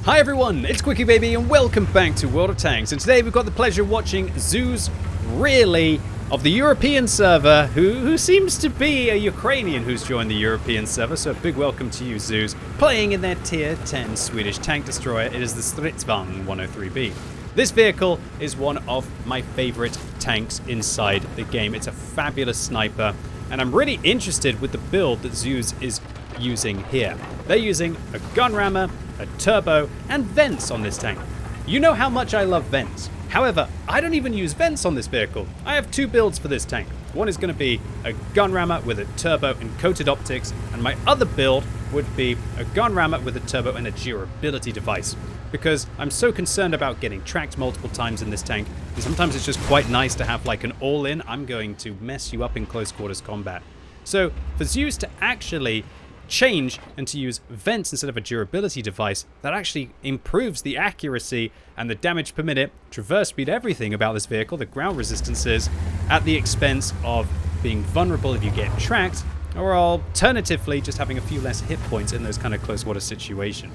Hi everyone, it's QuickyBaby and welcome back to World of Tanks. And today we've got the pleasure of watching Zeus, really, of the European server, who seems to be a Ukrainian who's joined the European server. So a big welcome to you, Zeus, playing in their Tier 10 Swedish tank destroyer. It is the STRV 103B. This vehicle is one of my favorite tanks inside the game. It's a fabulous sniper, and I'm really interested with the build that Zeus is using here. They're using a gun rammer, a turbo, and vents on this tank. You know how much I love vents. However, I don't even use vents on this vehicle. I have two builds for this tank. One is going to be a gun rammer with a turbo and coated optics, and my other build would be a gun rammer with a turbo and a durability device. Because I'm so concerned about getting tracked multiple times in this tank, and sometimes it's just quite nice to have like an all-in, I'm going to mess you up in close quarters combat. So for Zeus to actually change and to use vents instead of a durability device, that actually improves the accuracy and the damage per minute, traverse speed, everything about this vehicle, the ground resistances, at the expense of being vulnerable if you get tracked, or alternatively just having a few less hit points in those kind of close water situation.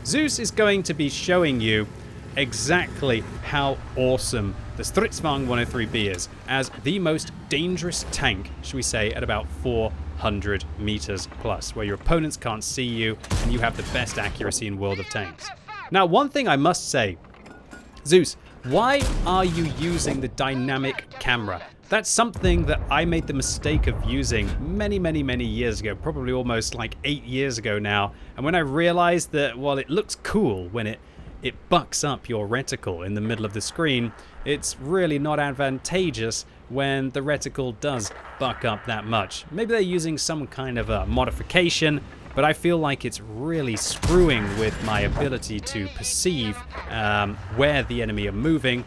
Zeus is going to be showing you exactly how awesome the STRV 103B is as the most dangerous tank, should we say, at about 400 meters plus, where your opponents can't see you and you have the best accuracy in World of Tanks. Now, one thing I must say, Zeus, why are you using the dynamic camera? That's something that I made the mistake of using many years ago, probably almost like 8 years ago now. And when I realized that, well, it looks cool when it bucks up your reticle in the middle of the screen, it's really not advantageous when the reticle does buck up that much. Maybe they're using some kind of a modification, but I feel like it's really screwing with my ability to perceive where the enemy are moving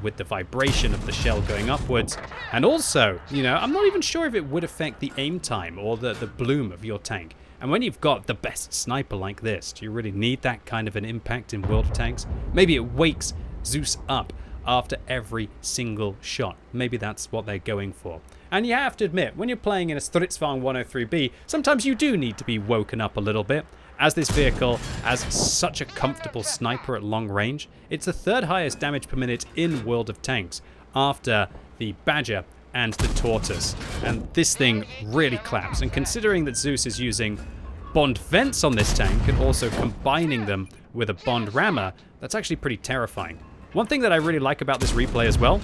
with the vibration of the shell going upwards. And also, you know, I'm not even sure if it would affect the aim time or the bloom of your tank. And when you've got the best sniper like this, do you really need that kind of an impact in World of Tanks? Maybe it wakes Zeus up after every single shot. Maybe that's what they're going for. And you have to admit, when you're playing in a STRV 103B, sometimes you do need to be woken up a little bit, as this vehicle has such a comfortable sniper at long range. It's the third highest damage per minute in World of Tanks, after the Badger and the Tortoise. And this thing really claps. And considering that Zeus is using Bond vents on this tank and also combining them with a Bond rammer, that's actually pretty terrifying. One thing that I really like about this replay as well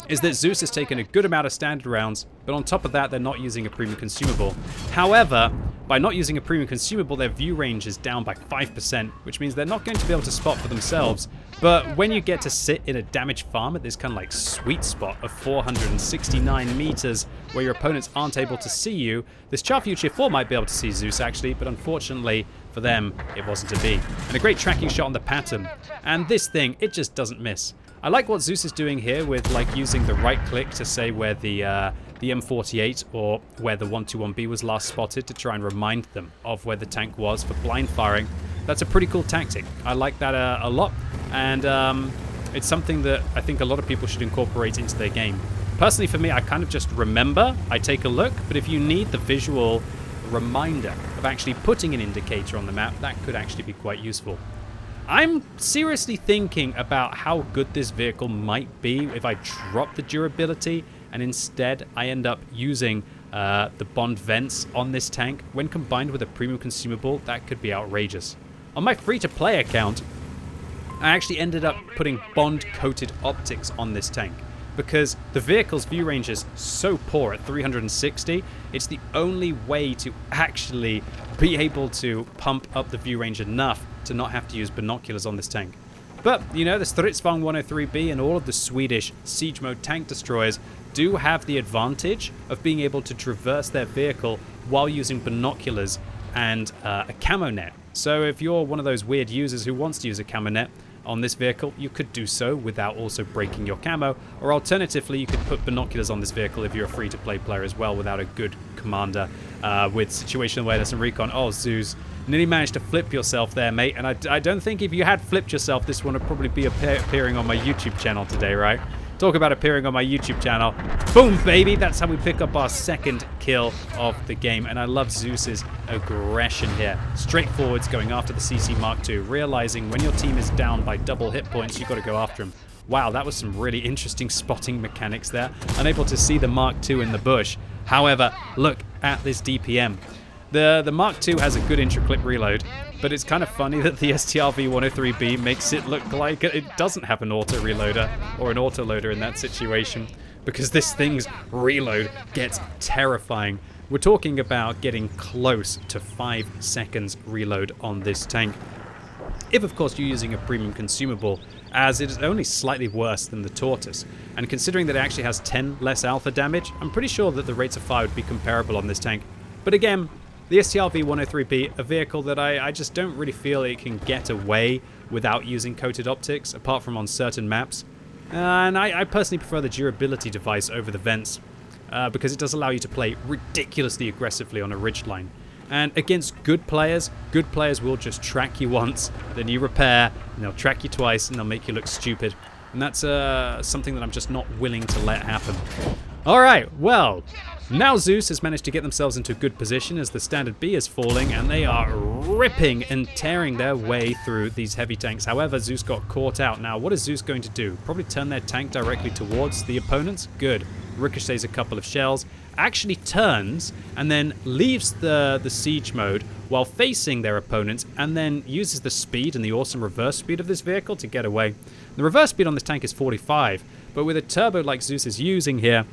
is that Zeus has taken a good amount of standard rounds, but on top of that, they're not using a premium consumable. However, by not using a premium consumable, their view range is down by 5%, which means they're not going to be able to spot for themselves. But when you get to sit in a damage farm at this kind of like sweet spot of 469 meters, where your opponents aren't able to see you, this Charfuge Tier 4 might be able to see Zeus actually, but unfortunately for them, it wasn't to be. And a great tracking shot on the pattern. And this thing, it just doesn't miss. I like what Zeus is doing here with like using the right click to say where the M48 or where the 121B was last spotted to try and remind them of where the tank was for blind firing. That's a pretty cool tactic. I like that a lot, and it's something that I think a lot of people should incorporate into their game. Personally, for me, I kind of just remember, I take a look, but if you need the visual reminder of actually putting an indicator on the map, that could actually be quite useful. I'm seriously thinking about how good this vehicle might be if I drop the durability and instead I end up using the Bond vents on this tank. When combined with a premium consumable, that could be outrageous. On my free-to-play account, I actually ended up putting Bond-coated optics on this tank because the vehicle's view range is so poor at 360, it's the only way to actually be able to pump up the view range enough to not have to use binoculars on this tank. But, you know, the STRV 103B and all of the Swedish siege mode tank destroyers do have the advantage of being able to traverse their vehicle while using binoculars and a camo net. So if you're one of those weird users who wants to use a camo net on this vehicle, you could do so without also breaking your camo, or alternatively you could put binoculars on this vehicle if you're a free-to-play player as well without a good commander with situational awareness and recon. Oh, Zeus, nearly managed to flip yourself there, mate, and I don't think if you had flipped yourself, this one would probably be appearing on my YouTube channel today, right? Talk about appearing on my YouTube channel. Boom, baby. That's how we pick up our second kill of the game. And I love Zeus's aggression here. Straightforwards, going after the CC Mark II, realizing when your team is down by double hit points, you've got to go after him. Wow, that was some really interesting spotting mechanics there. Unable to see the Mark II in the bush. However, look at this DPM. The Mark II has a good intra-clip reload, but it's kind of funny that the STRV 103B makes it look like it doesn't have an auto-reloader or an auto-loader in that situation, because this thing's reload gets terrifying. We're talking about getting close to 5 seconds reload on this tank. If, of course, you're using a premium consumable, as it is only slightly worse than the Tortoise. And considering that it actually has 10 less alpha damage, I'm pretty sure that the rates of fire would be comparable on this tank. But again, the STRV 103B, a vehicle that I just don't really feel it can get away without using coated optics, apart from on certain maps. And I personally prefer the durability device over the vents, because it does allow you to play ridiculously aggressively on a ridgeline. And against good players will just track you once, then you repair, and they'll track you twice, and they'll make you look stupid. And that's something that I'm just not willing to let happen. Alright, well, now Zeus has managed to get themselves into a good position as the standard B is falling, and they are ripping and tearing their way through these heavy tanks. However, Zeus got caught out. Now, what is Zeus going to do? Probably turn their tank directly towards the opponents? Good. Ricochets a couple of shells, actually turns, and then leaves the siege mode while facing their opponents, and then uses the speed and the awesome reverse speed of this vehicle to get away. The reverse speed on this tank is 45, but with a turbo like Zeus is using here,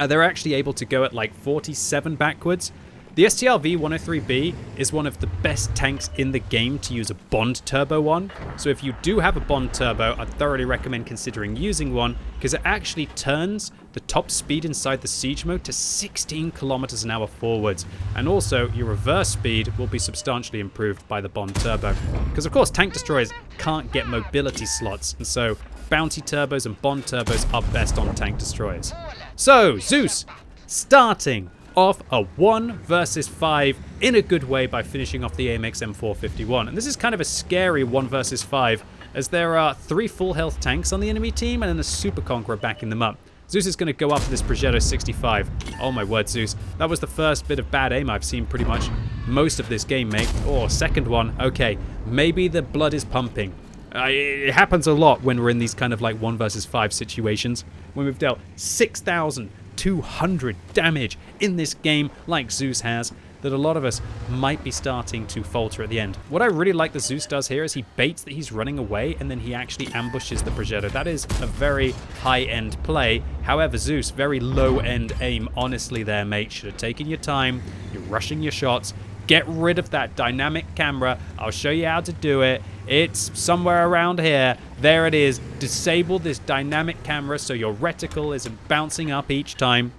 they're actually able to go at like 47 backwards. The STRV 103B is one of the best tanks in the game to use a Bond turbo on. So if you do have a Bond turbo, I'd thoroughly recommend considering using one, because it actually turns the top speed inside the siege mode to 16 kilometers an hour forwards. And also your reverse speed will be substantially improved by the Bond turbo. Because of course tank destroyers can't get mobility slots, and so bounty turbos and Bond turbos are best on tank destroyers. So Zeus starting off a 1 versus 5 in a good way by finishing off the AMX M451. And this is kind of a scary 1 versus 5, as there are 3 full health tanks on the enemy team and then a Super Conqueror backing them up. Zeus is going to go after this Progetto 65. Oh my word, Zeus. That was the first bit of bad aim I've seen pretty much most of this game, mate. Oh, second one. Okay, maybe the blood is pumping. It happens a lot when we're in these kind of like 1 versus 5 situations, when we've dealt 6,200 damage in this game like Zeus has, that a lot of us might be starting to falter at the end. What I really like that Zeus does here is he baits that he's running away, and then he actually ambushes the Progetto. That is a very high-end play. However, Zeus, very low-end aim. Honestly there, mate. Should have taken your time. You're rushing your shots. Get rid of that dynamic camera. I'll show you how to do it. It's somewhere around here. There it is. Disable this dynamic camera so your reticle isn't bouncing up each time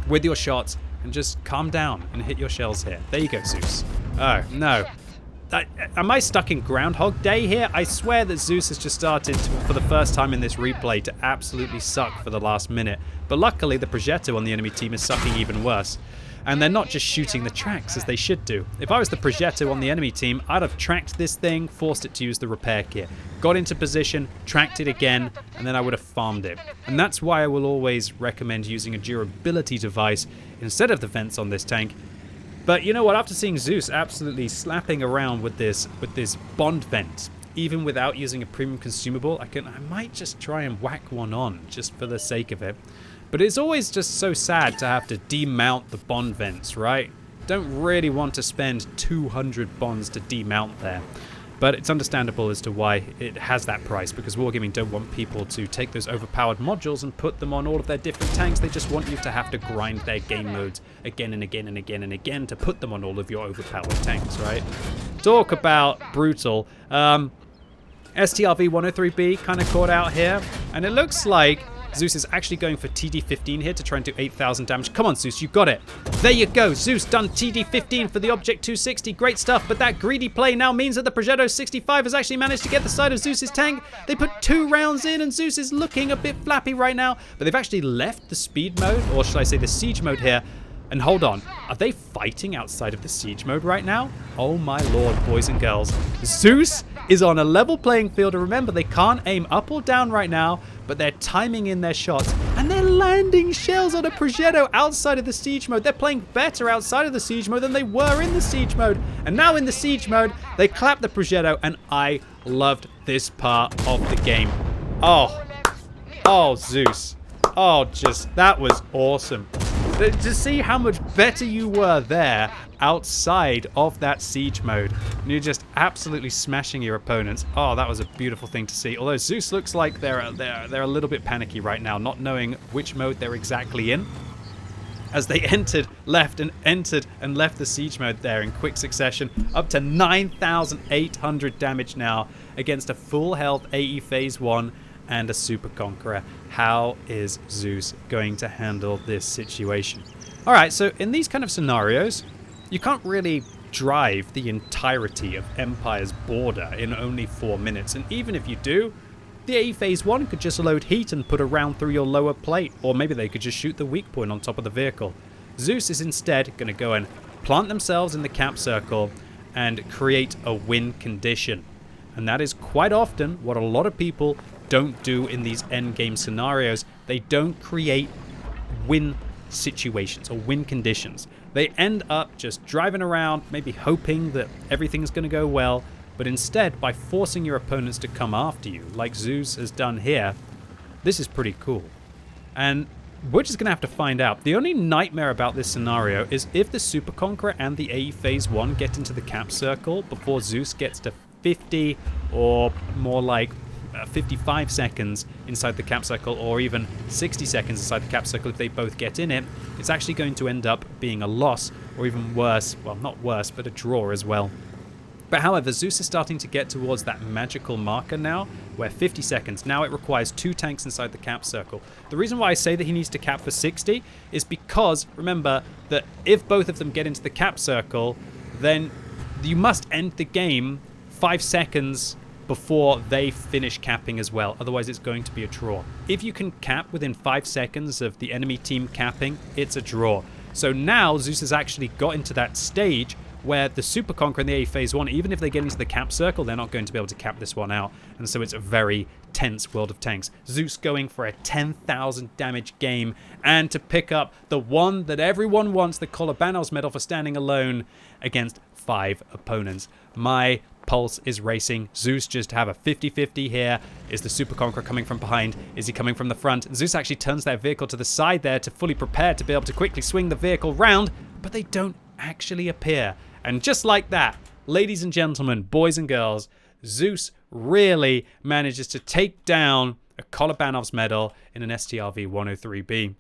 with your shots, and just calm down and hit your shells here. There you go, Zeus. Oh, no. Am I stuck in Groundhog Day here? I swear that Zeus has just started for the first time in this replay to absolutely suck for the last minute. But luckily, the Progetto on the enemy team is sucking even worse. And they're not just shooting the tracks as they should do. If I was the Progetto on the enemy team, I'd have tracked this thing, forced it to use the repair kit, got into position, tracked it again, and then I would have farmed it. And that's why I will always recommend using a durability device instead of the vents on this tank. But you know what, after seeing Zeus absolutely slapping around with this Bond vent, even without using a premium consumable, I might just try and whack one on, just for the sake of it. But it's always just so sad to have to demount the Bond vents, right? Don't really want to spend 200 bonds to demount there. But it's understandable as to why it has that price, because Wargaming don't want people to take those overpowered modules and put them on all of their different tanks. They just want you to have to grind their game modes again and again and again and again to put them on all of your overpowered tanks, right? Talk about brutal. STRV 103B kind of caught out here, and it looks like Zeus is actually going for TD15 here to try and do 8,000 damage. Come on, Zeus, you got it. There you go. Zeus done TD15 for the Object 260. Great stuff, but that greedy play now means that the Progetto 65 has actually managed to get the side of Zeus's tank. They put 2 rounds in, and Zeus is looking a bit flappy right now, but they've actually left the speed mode, or should I say the siege mode here. And hold on, are they fighting outside of the siege mode right now? Oh my lord, boys and girls. Zeus is on a level playing field, and remember, they can't aim up or down right now, but they're timing in their shots, and they're landing shells on a Progetto outside of the siege mode. They're playing better outside of the siege mode than they were in the siege mode. And now in the siege mode, they clap the Progetto, and I loved this part of the game. Oh, Zeus. Oh, that was awesome. To see how much better you were there outside of that siege mode. And you're just absolutely smashing your opponents. Oh, that was a beautiful thing to see. Although Zeus looks like they're a little bit panicky right now, not knowing which mode they're exactly in, as they left the siege mode there in quick succession, up to 9,800 damage now against a full health AE Phase 1 and a Super Conqueror. How is Zeus going to handle this situation? All right, so in these kind of scenarios, you can't really drive the entirety of Empire's border in only 4 minutes. And even if you do, the AE Phase 1 could just load heat and put a round through your lower plate, or maybe they could just shoot the weak point on top of the vehicle. Zeus is instead going to go and plant themselves in the cap circle and create a win condition. And that is quite often what a lot of people don't do in these endgame scenarios. They don't create win situations or win conditions. They end up just driving around, maybe hoping that everything's going to go well, but instead, by forcing your opponents to come after you, like Zeus has done here, this is pretty cool. And we're just going to have to find out. The only nightmare about this scenario is if the Super Conqueror and the AE Phase 1 get into the cap circle before Zeus gets to 50 or more like 55 seconds inside the cap circle, or even 60 seconds inside the cap circle if they both get in it, it's actually going to end up being a loss, or even worse, well, not worse, but a draw as well. But however, Zeus is starting to get towards that magical marker now, where 50 seconds, now it requires 2 tanks inside the cap circle. The reason why I say that he needs to cap for 60 is because, remember, that if both of them get into the cap circle, then you must end the game 5 seconds before they finish capping as well. Otherwise, it's going to be a draw. If you can cap within 5 seconds of the enemy team capping, it's a draw. So now Zeus has actually got into that stage where the Super Conqueror and the AE Phase 1, even if they get into the cap circle, they're not going to be able to cap this one out. And so it's a very tense World of Tanks. Zeus going for a 10,000 damage game, and to pick up the one that everyone wants, the Kolobanov's medal, for standing alone against 5 opponents. My pulse is racing. Zeus just have a 50-50 here. Is the Super Conqueror coming from behind? Is he coming from the front? And Zeus actually turns their vehicle to the side there to fully prepare to be able to quickly swing the vehicle round, but they don't actually appear. And just like that, ladies and gentlemen, boys and girls, Zeus really manages to take down a Kolobanov's medal in an STRV 103B.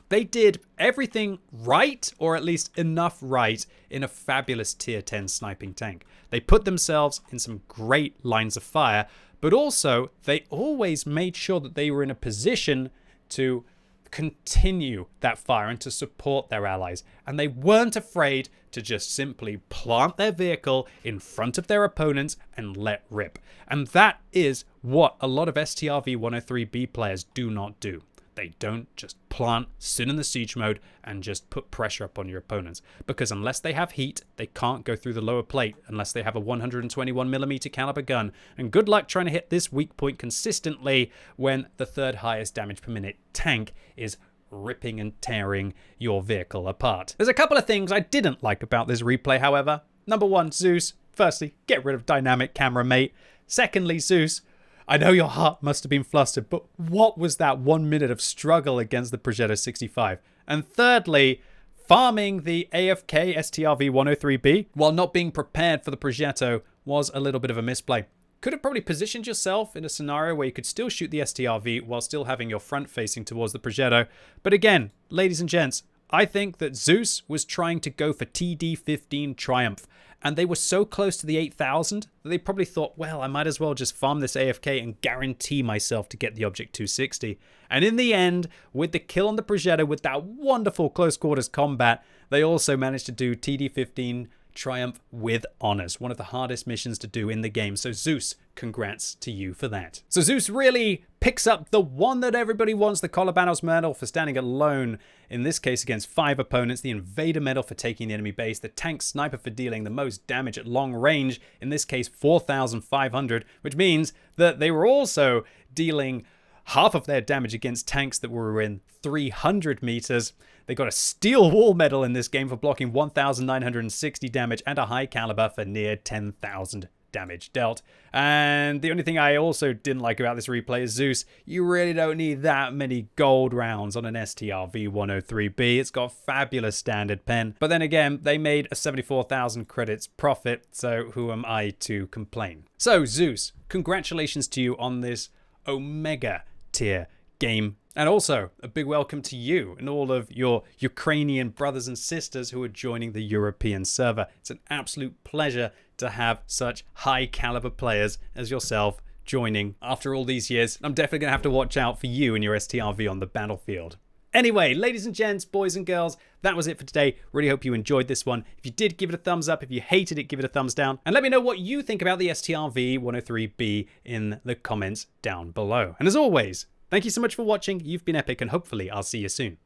They did everything right, or at least enough right, in a fabulous tier 10 sniping tank. They put themselves in some great lines of fire, but also they always made sure that they were in a position to continue that fire and to support their allies. And they weren't afraid to just simply plant their vehicle in front of their opponents and let rip. And that is what a lot of STRV 103B players do not do. They don't just plant, sit in the siege mode, and just put pressure up on your opponents. Because unless they have heat, they can't go through the lower plate unless they have a 121mm caliber gun. And good luck trying to hit this weak point consistently when the 3rd highest damage per minute tank is ripping and tearing your vehicle apart. There's a couple of things I didn't like about this replay, however. Number 1, Zeus. Firstly, get rid of dynamic camera, mate. Secondly, Zeus, I know your heart must have been flustered, but what was that 1 minute of struggle against the Progetto 65? And thirdly, farming the AFK STRV 103B while not being prepared for the Progetto was a little bit of a misplay. Could have probably positioned yourself in a scenario where you could still shoot the STRV while still having your front facing towards the Progetto. But again, ladies and gents, I think that Zeus was trying to go for TD15 Triumph. And they were so close to the 8,000 that they probably thought, well, I might as well just farm this AFK and guarantee myself to get the Object 260. And in the end, with the kill on the Progetto, with that wonderful close quarters combat, they also managed to do TD15 triumph with honors. One of the hardest missions to do in the game. So Zeus, congrats to you for that. So Zeus really picks up the one that everybody wants, the Kolobanos medal for standing alone, in this case against 5 opponents, the Invader medal for taking the enemy base, the Tank Sniper for dealing the most damage at long range, in this case 4,500, which means that they were also dealing half of their damage against tanks that were in 300 meters. They got a Steel Wall medal in this game for blocking 1,960 damage and a High Caliber for near 10,000 damage dealt. And the only thing I also didn't like about this replay is Zeus, you really don't need that many gold rounds on an STRV 103B. It's got fabulous standard pen. But then again, they made a 74,000 credits profit, so who am I to complain? So Zeus, congratulations to you on this Omega tier game. And also, a big welcome to you and all of your Ukrainian brothers and sisters who are joining the European server. It's an absolute pleasure to have such high caliber players as yourself joining after all these years. I'm definitely going to have to watch out for you and your STRV on the battlefield. Anyway, ladies and gents, boys and girls, that was it for today. Really hope you enjoyed this one. If you did, give it a thumbs up. If you hated it, give it a thumbs down. And let me know what you think about the STRV 103B in the comments down below. And as always, thank you so much for watching. You've been epic, and hopefully I'll see you soon.